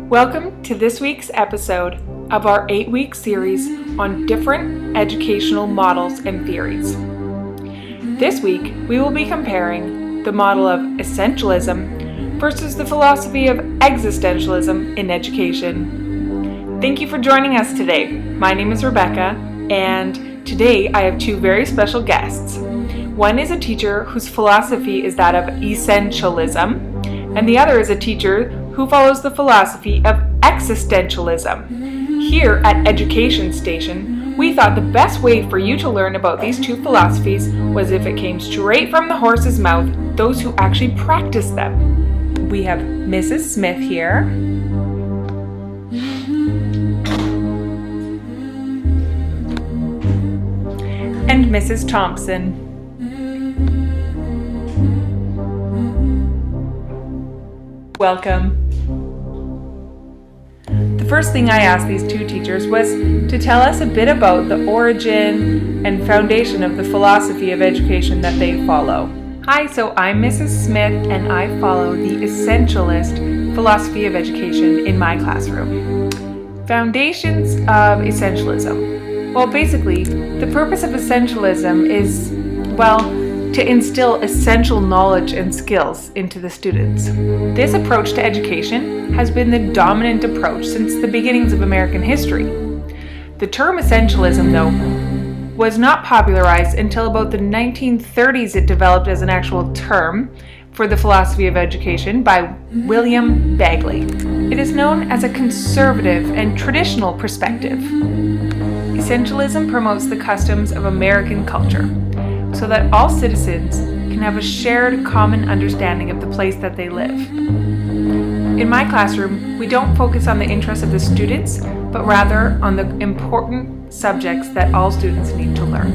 Welcome to this week's episode of our 8-week series on different educational models and theories. This week, we will be comparing the model of Essentialism versus the philosophy of Existentialism in education. Thank you for joining us today. My name is Rebecca, and today I have two very special guests. One is a teacher whose philosophy is that of Essentialism, and the other is a teacher who follows the philosophy of Existentialism. Here at Education Station, we thought the best way for you to learn about these two philosophies was if it came straight from the horse's mouth, those who actually practice them. We have Mrs. Smith here. And Mrs. Thompson. Welcome. The first thing I asked these two teachers was to tell us a bit about the origin and foundation of the philosophy of education that they follow. Hi, so I'm Mrs. Smith and I follow the Essentialist philosophy of education in my classroom. Foundations of Essentialism. Well, basically, the purpose of Essentialism is, to instill essential knowledge and skills into the students. This approach to education has been the dominant approach since the beginnings of American history. The term essentialism, though, was not popularized until about the 1930s. It developed as an actual term for the philosophy of education by William Bagley. It is known as a conservative and traditional perspective. Essentialism promotes the customs of American culture, so that all citizens can have a shared common understanding of the place that they live. In my classroom, we don't focus on the interests of the students, but rather on the important subjects that all students need to learn.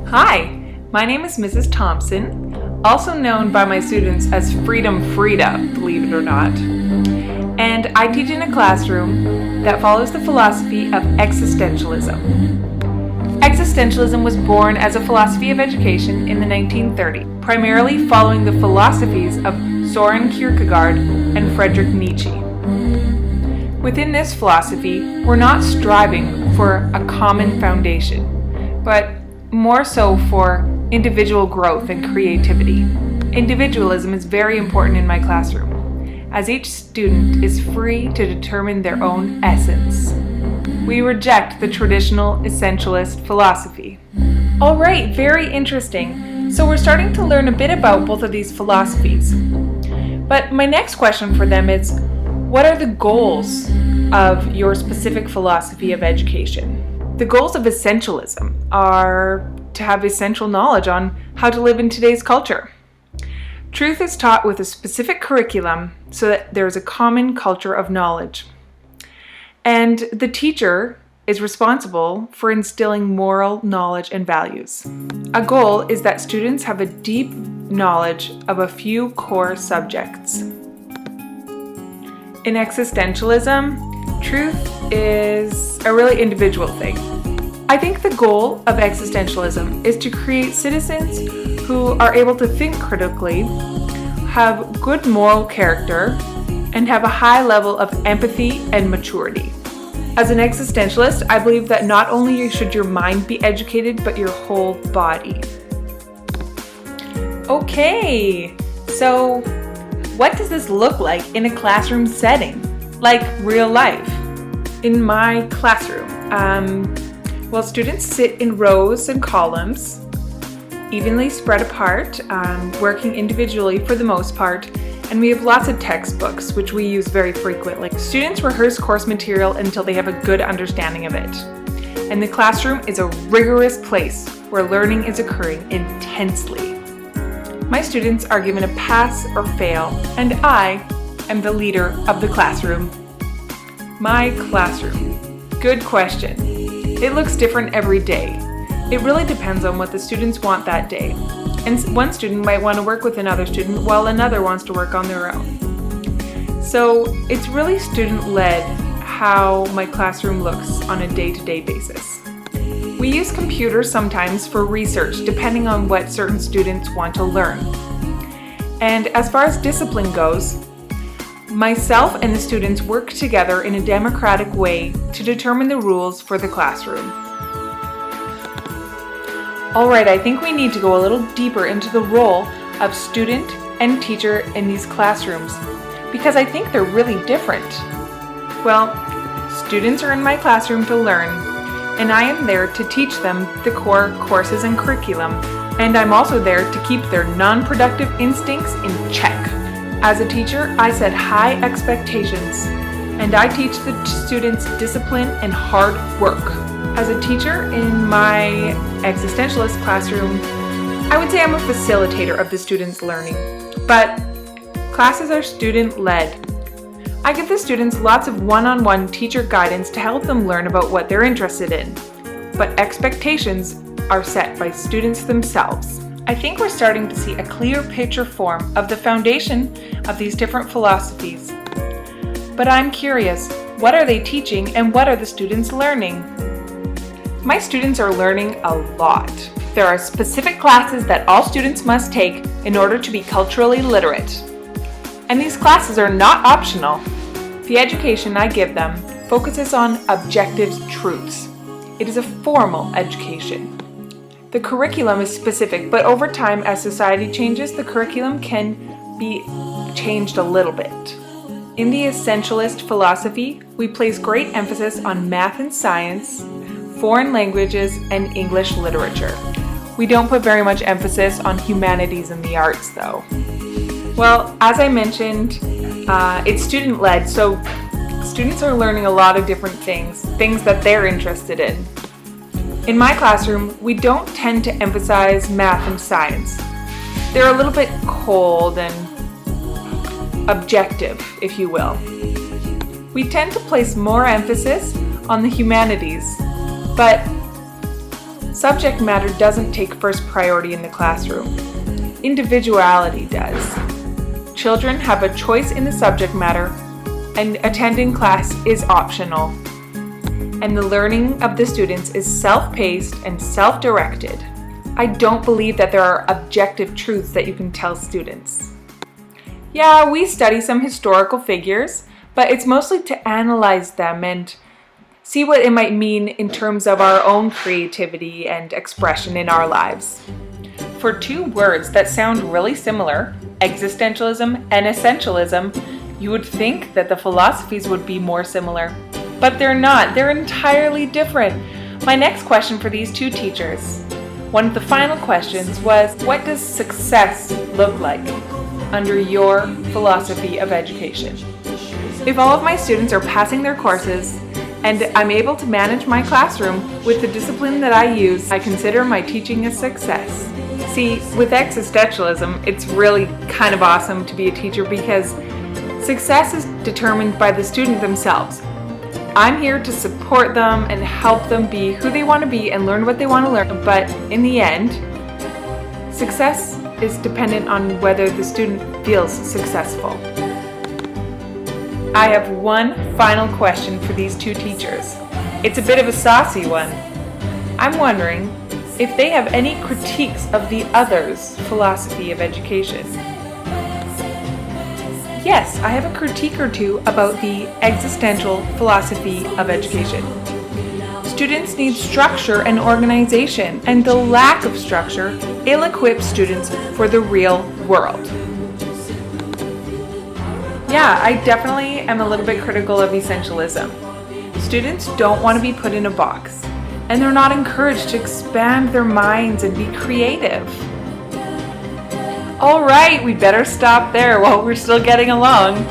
Hi, my name is Mrs. Thompson, also known by my students as Freedom Frida, believe it or not. And I teach in a classroom that follows the philosophy of existentialism. Existentialism was born as a philosophy of education in the 1930s, primarily following the philosophies of Soren Kierkegaard and Friedrich Nietzsche. Within this philosophy, we're not striving for a common foundation, but more so for individual growth and creativity. Individualism is very important in my classroom, as each student is free to determine their own essence. We reject the traditional essentialist philosophy. All right, very interesting. So we're starting to learn a bit about both of these philosophies. But my next question for them is, what are the goals of your specific philosophy of education? The goals of essentialism are to have essential knowledge on how to live in today's culture. Truth is taught with a specific curriculum so that there is a common culture of knowledge. And the teacher is responsible for instilling moral knowledge and values. A goal is that students have a deep knowledge of a few core subjects. In existentialism, truth is a really individual thing. I think the goal of existentialism is to create citizens who are able to think critically, have good moral character, and have a high level of empathy and maturity. As an existentialist, I believe that not only should your mind be educated, but your whole body. Okay, so what does this look like in a classroom setting, like real life? In my classroom, students sit in rows and columns, evenly spread apart, working individually for the most part, and we have lots of textbooks, which we use very frequently. Students rehearse course material until they have a good understanding of it. And the classroom is a rigorous place where learning is occurring intensely. My students are given a pass or fail, and I am the leader of the classroom. My classroom. Good question. It looks different every day. It really depends on what the students want that day. And one student might want to work with another student while another wants to work on their own. So it's really student-led how my classroom looks on a day-to-day basis. We use computers sometimes for research, depending on what certain students want to learn. And as far as discipline goes, Myself and the students work together in a democratic way to determine the rules for the classroom. Alright, I think we need to go a little deeper into the role of student and teacher in these classrooms, because I think they're really different. Well, students are in my classroom to learn, and I am there to teach them the core courses and curriculum, and I'm also there to keep their non-productive instincts in check. As a teacher, I set high expectations, and I teach the students discipline and hard work. As a teacher in my existentialist classroom, I would say I'm a facilitator of the students' learning, but classes are student-led. I give the students lots of one-on-one teacher guidance to help them learn about what they're interested in, but expectations are set by students themselves. I think we're starting to see a clear picture form of the foundation of these different philosophies. But I'm curious, what are they teaching and what are the students learning? My students are learning a lot. There are specific classes that all students must take in order to be culturally literate. And these classes are not optional. The education I give them focuses on objective truths. It is a formal education. The curriculum is specific, but over time, as society changes, the curriculum can be changed a little bit. In the Essentialist philosophy, we place great emphasis on math and science, foreign languages, and English literature. We don't put very much emphasis on humanities and the arts, though. Well, as I mentioned, it's student-led, so students are learning a lot of different things that they're interested in. In my classroom, we don't tend to emphasize math and science. They're a little bit cold and objective, if you will. We tend to place more emphasis on the humanities, but subject matter doesn't take first priority in the classroom. Individuality does. Children have a choice in the subject matter, and attending class is optional. And the learning of the students is self-paced and self-directed. I don't believe that there are objective truths that you can tell students. Yeah, we study some historical figures, but it's mostly to analyze them and see what it might mean in terms of our own creativity and expression in our lives. For two words that sound really similar, existentialism and essentialism, you would think that the philosophies would be more similar. But they're not. They're entirely different. My next question for these two teachers, one of the final questions, was, what does success look like under your philosophy of education? If all of my students are passing their courses and I'm able to manage my classroom with the discipline that I use, I consider my teaching a success. See, with existentialism, it's really kind of awesome to be a teacher because success is determined by the student themselves. I'm here to support them and help them be who they want to be and learn what they want to learn, but in the end, success is dependent on whether the student feels successful. I have one final question for these two teachers. It's a bit of a saucy one. I'm wondering if they have any critiques of the other's philosophy of education. Yes, I have a critique or two about the existential philosophy of education. Students need structure and organization, and the lack of structure ill-equips students for the real world. Yeah, I definitely am a little bit critical of essentialism. Students don't want to be put in a box, and they're not encouraged to expand their minds and be creative. All right, we better stop there while we're still getting along.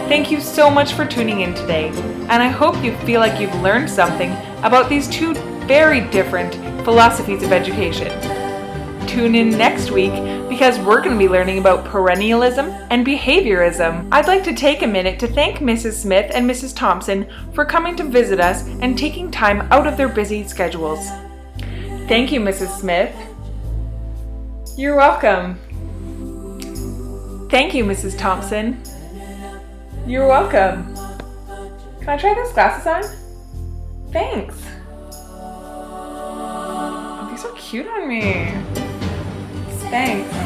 Thank you so much for tuning in today, and I hope you feel like you've learned something about these two very different philosophies of education. Tune in next week because we're going to be learning about perennialism and behaviorism. I'd like to take a minute to thank Mrs. Smith and Mrs. Thompson for coming to visit us and taking time out of their busy schedules. Thank you, Mrs. Smith. You're welcome. Thank you, Mrs. Thompson. You're welcome. Can I try those glasses on? Thanks. Oh, these are cute on me. Thanks.